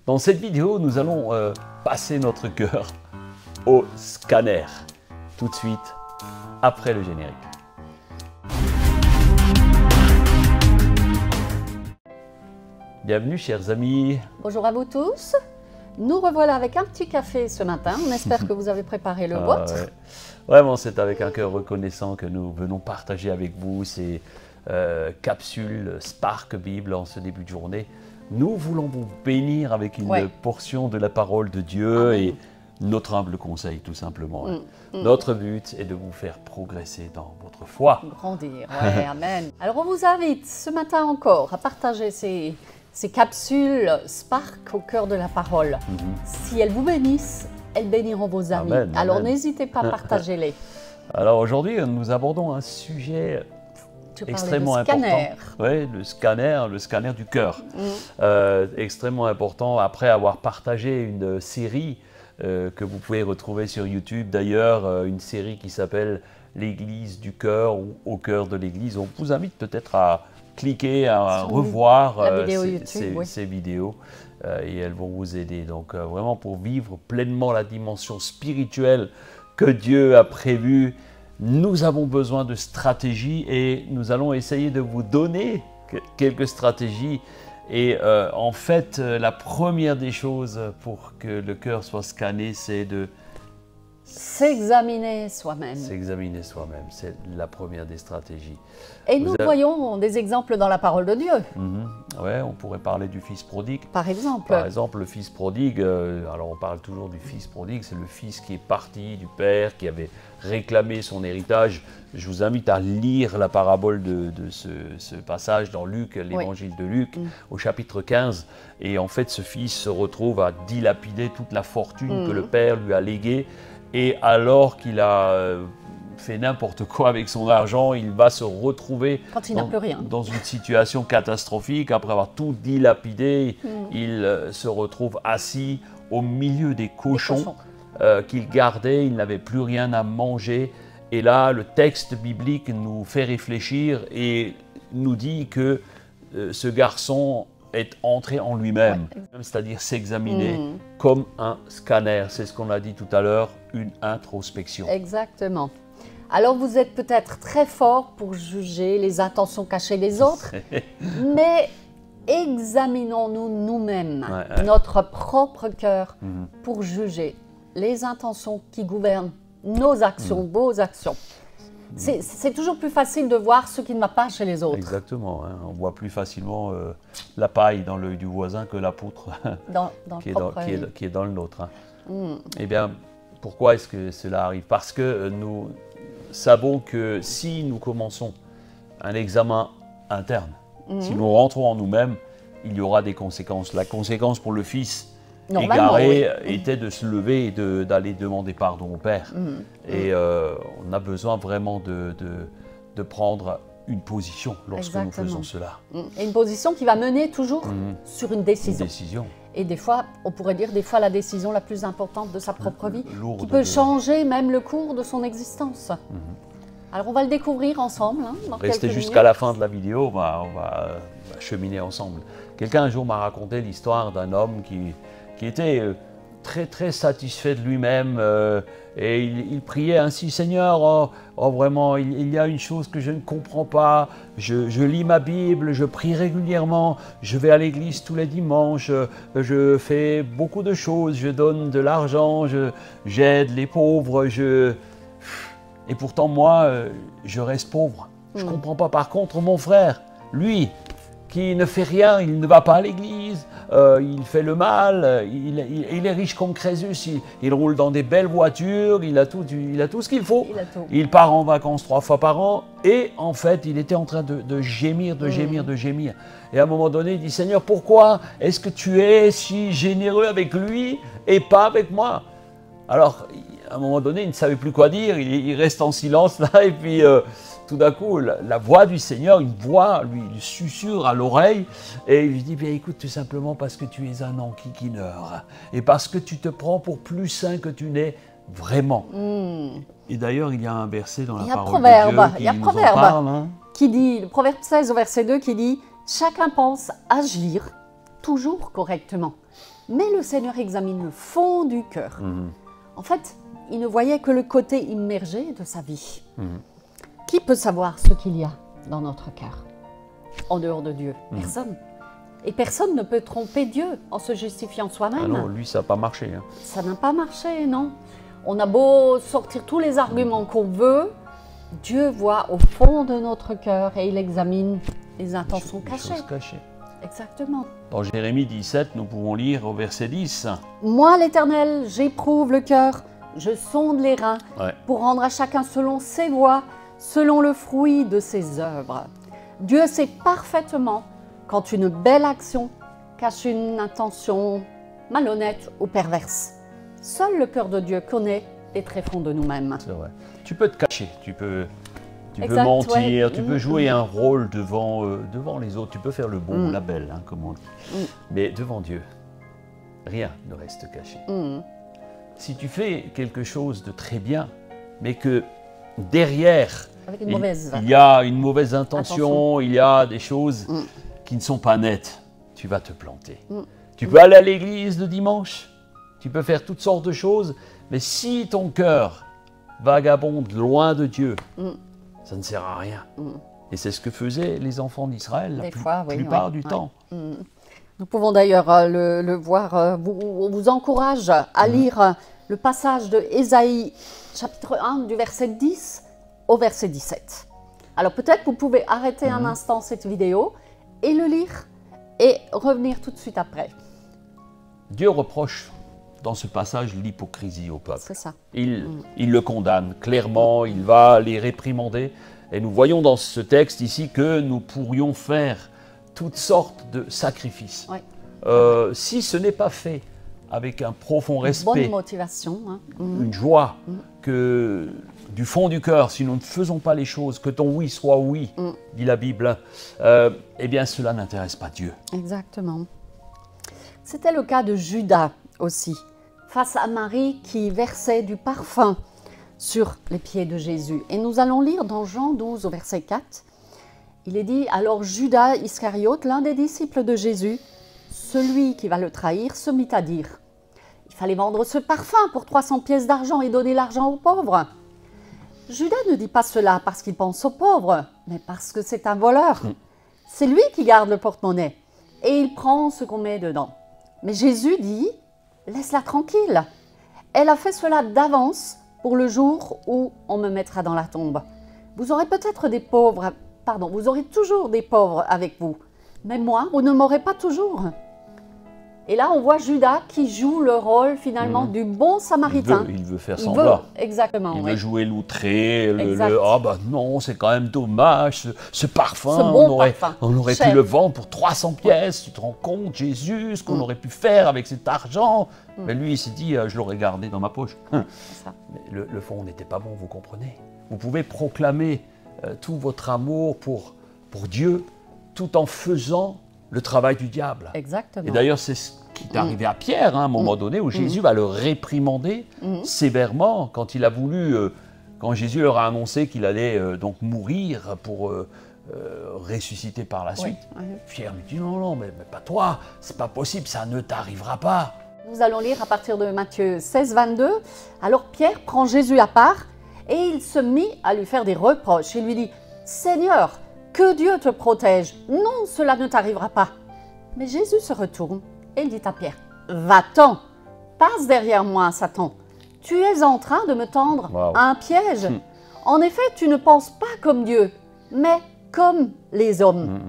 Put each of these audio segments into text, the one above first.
Dans cette vidéo, nous allons passer notre cœur au scanner. Tout de suite, après le générique. Bienvenue chers amis. Bonjour à vous tous. Nous revoilà avec un petit café ce matin. On espère que vous avez préparé le vôtre. Ouais. Vraiment, c'est avec un cœur reconnaissant que nous venons partager avec vous ces capsules Spark Bible en ce début de journée. Nous voulons vous bénir avec une portion de la parole de Dieu et notre humble conseil tout simplement. Notre but est de vous faire progresser dans votre foi. Grandir, ouais, amen. Alors on vous invite ce matin encore à partager ces capsules Spark au cœur de la parole. Si elles vous bénissent, elles béniront vos amis. Amen, alors amen. n'hésitez pas à partager-les. Alors aujourd'hui, nous abordons un sujet extrêmement important. Oui, le scanner du cœur. Extrêmement important. Après avoir partagé une série que vous pouvez retrouver sur YouTube, d'ailleurs, une série qui s'appelle l'Église du cœur ou au cœur de l'Église. On vous invite peut-être à cliquer, à revoir ces vidéos et elles vont vous aider. Donc vraiment pour vivre pleinement la dimension spirituelle que Dieu a prévue, nous avons besoin de stratégies et nous allons essayer de vous donner quelques stratégies. Et en fait, la première des choses pour que le cœur soit scanné, c'est de s'examiner soi-même. S'examiner soi-même, c'est la première des stratégies. Et nous voyons des exemples dans la parole de Dieu. Ouais, on pourrait parler du fils prodigue. Par exemple. Par exemple, le fils prodigue, alors on parle toujours du fils prodigue, c'est le fils qui est parti du père, qui avait réclamé son héritage. Je vous invite à lire la parabole de ce passage dans Luc, l'évangile de Luc, au chapitre 15. Et en fait, ce fils se retrouve à dilapider toute la fortune que le père lui a léguée. Et alors qu'il a fait n'importe quoi avec son argent, il va se retrouver dans une situation catastrophique. Après avoir tout dilapidé, il se retrouve assis au milieu des cochons qu'il gardait. Il n'avait plus rien à manger. Et là, le texte biblique nous fait réfléchir et nous dit que ce garçon est entré en lui-même, c'est-à-dire s'examiner comme un scanner. C'est ce qu'on a dit tout à l'heure, une introspection. Exactement. Alors vous êtes peut-être très fort pour juger les intentions cachées des autres, mais examinons-nous nous-mêmes, notre propre cœur, pour juger les intentions qui gouvernent nos actions, vos actions. C'est toujours plus facile de voir ce qui ne va pas chez les autres. Exactement. On voit plus facilement la paille dans l'œil du voisin que la poutre qui est dans le nôtre. Eh bien, pourquoi est-ce que cela arrive? Parce que nous savons que si nous commençons un examen interne, si nous rentrons en nous-mêmes, il y aura des conséquences. La conséquence pour le fils égaré était de se lever et d'aller demander pardon au Père. Et on a besoin vraiment de prendre une position lorsque nous faisons cela. Et une position qui va mener toujours sur une décision. Une décision. Et des fois, on pourrait dire des fois la décision la plus importante de sa propre vie, qui peut changer même le cours de son existence. Alors on va le découvrir ensemble. Restez jusqu'à la fin de la vidéo, on va cheminer ensemble. Quelqu'un un jour m'a raconté l'histoire d'un homme qui était très satisfait de lui-même et il priait ainsi: Seigneur, vraiment, il y a une chose que je ne comprends pas, je lis ma Bible, je prie régulièrement, je vais à l'église tous les dimanches, je fais beaucoup de choses, je donne de l'argent, j'aide les pauvres, et pourtant moi, je reste pauvre. Je ne comprends pas. Par contre, mon frère, lui, qui ne fait rien, il ne va pas à l'église, il fait le mal, il est riche comme Crésus, il roule dans des belles voitures, il a tout ce qu'il faut. Il part en vacances 3 fois par an et en fait, il était en train de gémir. Et à un moment donné, il dit: Seigneur, pourquoi est-ce que tu es si généreux avec lui et pas avec moi? Alors, à un moment donné, il ne savait plus quoi dire, il reste en silence là et puis tout d'un coup, la voix du Seigneur, une voix lui susurre à l'oreille et il lui dit: bien écoute, tout simplement parce que tu es un enquiquineur et parce que tu te prends pour plus saint que tu n'es vraiment. Et d'ailleurs, il y a un verset dans la parole de Dieu qui nous en parle. Qui dit, le Proverbe 16 au verset 2 qui dit: chacun pense agir toujours correctement. Mais le Seigneur examine le fond du cœur. En fait, il ne voyait que le côté immergé de sa vie. Qui peut savoir ce qu'il y a dans notre cœur, en dehors de Dieu? Personne. Et personne ne peut tromper Dieu en se justifiant soi-même. Ah non, lui, ça n'a pas marché. Hein. Ça n'a pas marché, non. On a beau sortir tous les arguments qu'on veut, Dieu voit au fond de notre cœur et il examine les intentions cachées. Exactement. Dans Jérémie 17, nous pouvons lire au verset 10. « Moi, l'Éternel, j'éprouve le cœur, je sonde les reins, pour rendre à chacun selon ses voies, selon le fruit de ses œuvres. » Dieu sait parfaitement quand une belle action cache une intention malhonnête ou perverse. Seul le cœur de Dieu connaît les tréfonds de nous-mêmes. C'est vrai. Tu peux te cacher, tu peux mentir, tu peux jouer un rôle devant les autres, tu peux faire le bon ou la belle, hein, comme on dit. Mais devant Dieu, rien ne reste caché. Si tu fais quelque chose de très bien, mais que derrière, il y a une mauvaise intention, il y a des choses qui ne sont pas nettes, tu vas te planter. Tu peux aller à l'église le dimanche, tu peux faire toutes sortes de choses, mais si ton cœur vagabonde loin de Dieu, ça ne sert à rien. Et c'est ce que faisaient les enfants d'Israël la plupart du temps. Nous pouvons d'ailleurs le voir, on vous encourage à lire le passage de Ésaïe, chapitre 1, du verset 10 au verset 17. Alors peut-être vous pouvez arrêter un instant cette vidéo et le lire et revenir tout de suite après. Dieu reproche dans ce passage l'hypocrisie au peuple. C'est ça. Il le condamne clairement, il va les réprimander. Et nous voyons dans ce texte ici que nous pourrions faire toutes sortes de sacrifices. Si ce n'est pas fait avec un profond respect, bonne motivation, une joie, que du fond du cœur, si nous ne faisons pas les choses, que ton oui soit oui, dit la Bible, eh bien cela n'intéresse pas Dieu. Exactement. C'était le cas de Judas aussi, face à Marie qui versait du parfum sur les pieds de Jésus. Et nous allons lire dans Jean 12 au verset 4, il est dit « Alors Judas Iscariote, l'un des disciples de Jésus, celui qui va le trahir, se mit à dire « Il fallait vendre ce parfum pour 300 pièces d'argent et donner l'argent aux pauvres. » Judas ne dit pas cela parce qu'il pense aux pauvres, mais parce que c'est un voleur. C'est lui qui garde le porte-monnaie et il prend ce qu'on met dedans. Mais Jésus dit « Laisse-la tranquille. Elle a fait cela d'avance pour le jour où on me mettra dans la tombe. Vous aurez peut-être des pauvres, vous aurez toujours des pauvres avec vous, mais moi, vous ne m'aurez pas toujours. » Et là, on voit Judas qui joue le rôle finalement du bon samaritain. Il veut faire semblant. Exactement. Il veut jouer l'outré, ah bah non, c'est quand même dommage, ce parfum, on aurait pu le vendre pour 300 pièces, tu te rends compte, Jésus, ce qu'on aurait pu faire avec cet argent. Mais lui, il s'est dit, je l'aurais gardé dans ma poche. Mais le fond n'était pas bon, vous comprenez. Vous pouvez proclamer tout votre amour pour Dieu, tout en faisant le travail du diable. Exactement. Et d'ailleurs, c'est ce qui est arrivé à Pierre, hein, à un moment donné, où Jésus va le réprimander sévèrement quand il a voulu, quand Jésus leur a annoncé qu'il allait donc mourir pour ressusciter par la suite. Pierre lui dit non, mais pas toi, c'est pas possible, ça ne t'arrivera pas. Nous allons lire à partir de Matthieu 16, 22. Alors Pierre prend Jésus à part et il se mit à lui faire des reproches. Il lui dit « Seigneur, que Dieu te protège, non, cela ne t'arrivera pas. » Mais Jésus se retourne et dit à Pierre, « Va-t'en, passe derrière moi, Satan. Tu es en train de me tendre un piège. En effet, tu ne penses pas comme Dieu, mais comme les hommes. »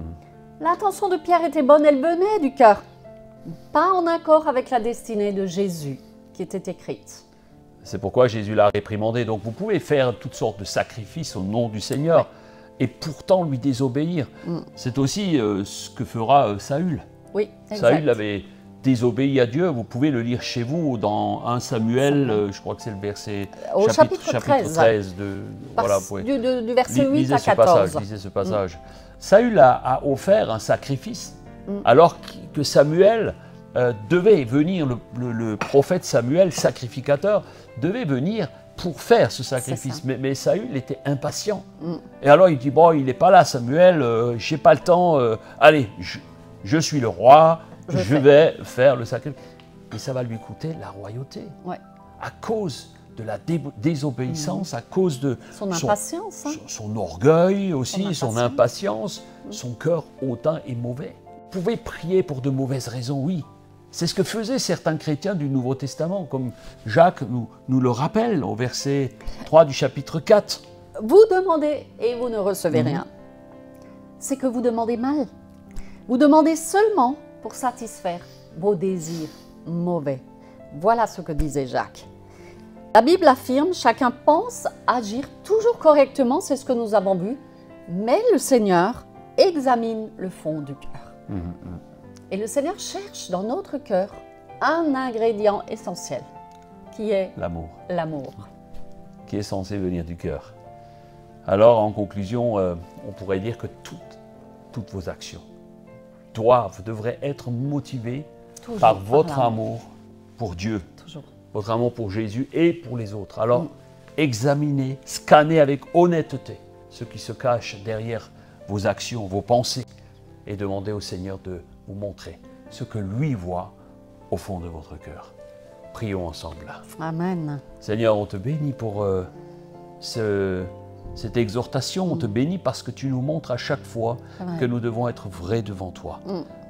L'intention de Pierre était bonne, elle venait du cœur, pas en accord avec la destinée de Jésus qui était écrite. C'est pourquoi Jésus l'a réprimandé. Donc vous pouvez faire toutes sortes de sacrifices au nom du Seigneur. Et pourtant lui désobéir. C'est aussi ce que fera Saül. Oui, exact. Saül avait désobéi à Dieu. Vous pouvez le lire chez vous dans 1 Samuel, je crois que c'est le verset chapitre 13. Du verset 8 à 14. Lisez ce passage. Saül a offert un sacrifice alors que Samuel devait venir, le prophète Samuel, sacrificateur, devait venir pour faire ce sacrifice. Mais Saül était impatient. Et alors il dit, bon, il n'est pas là Samuel, j'ai pas le temps, allez, je suis le roi, je vais faire le sacrifice. Et ça va lui coûter la royauté. Ouais. À cause de la désobéissance, à cause de son impatience, son orgueil aussi, son impatience, son cœur hautain et mauvais. Vous pouvez prier pour de mauvaises raisons, oui. C'est ce que faisaient certains chrétiens du Nouveau Testament, comme Jacques nous le rappelle au verset 3 du chapitre 4. Vous demandez et vous ne recevez rien. C'est que vous demandez mal. Vous demandez seulement pour satisfaire vos désirs mauvais. Voilà ce que disait Jacques. La Bible affirme, chacun pense agir toujours correctement, c'est ce que nous avons vu, mais le Seigneur examine le fond du cœur. Et le Seigneur cherche dans notre cœur un ingrédient essentiel, qui est l'amour. L'amour. Qui est censé venir du cœur. Alors, en conclusion, on pourrait dire que toutes vos actions devraient être motivées par votre amour pour Dieu, votre amour pour Jésus et pour les autres. Alors, examinez, scannez avec honnêteté ce qui se cache derrière vos actions, vos pensées, et demandez au Seigneur de vous montrer ce que lui voit au fond de votre cœur. Prions ensemble. Amen. Seigneur, on te bénit pour cette exhortation. On te bénit parce que tu nous montres à chaque fois que nous devons être vrais devant toi.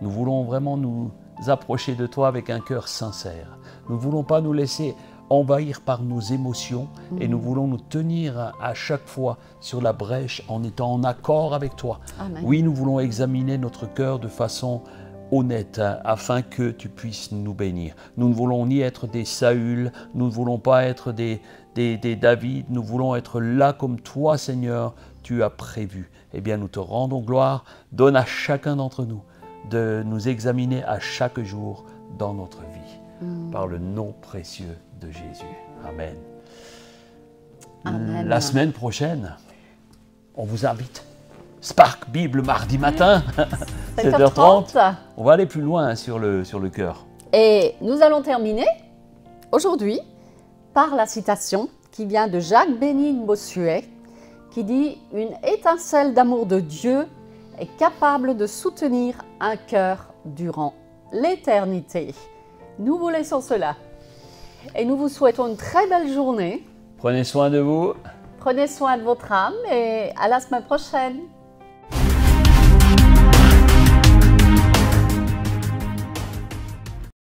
Nous voulons vraiment nous approcher de toi avec un cœur sincère. Nous ne voulons pas nous laisser envahir par nos émotions et nous voulons nous tenir à chaque fois sur la brèche en étant en accord avec toi. Amen. Oui, nous voulons examiner notre cœur de façon honnête afin que tu puisses nous bénir. Nous ne voulons ni être des Saül, nous ne voulons pas être des David, nous voulons être là comme toi, Seigneur, tu as prévu. Eh bien, nous te rendons gloire. Donne à chacun d'entre nous de nous examiner à chaque jour dans notre vie, par le nom précieux de Jésus. Amen. Amen. La semaine prochaine, on vous invite. Spark Bible mardi matin, 7h30. On va aller plus loin sur le cœur. Et nous allons terminer aujourd'hui par la citation qui vient de Jacques-Bénigne Bossuet, qui dit « Une étincelle d'amour de Dieu est capable de soutenir un cœur durant l'éternité. » Nous vous laissons cela. Et nous vous souhaitons une très belle journée. Prenez soin de vous. Prenez soin de votre âme et à la semaine prochaine.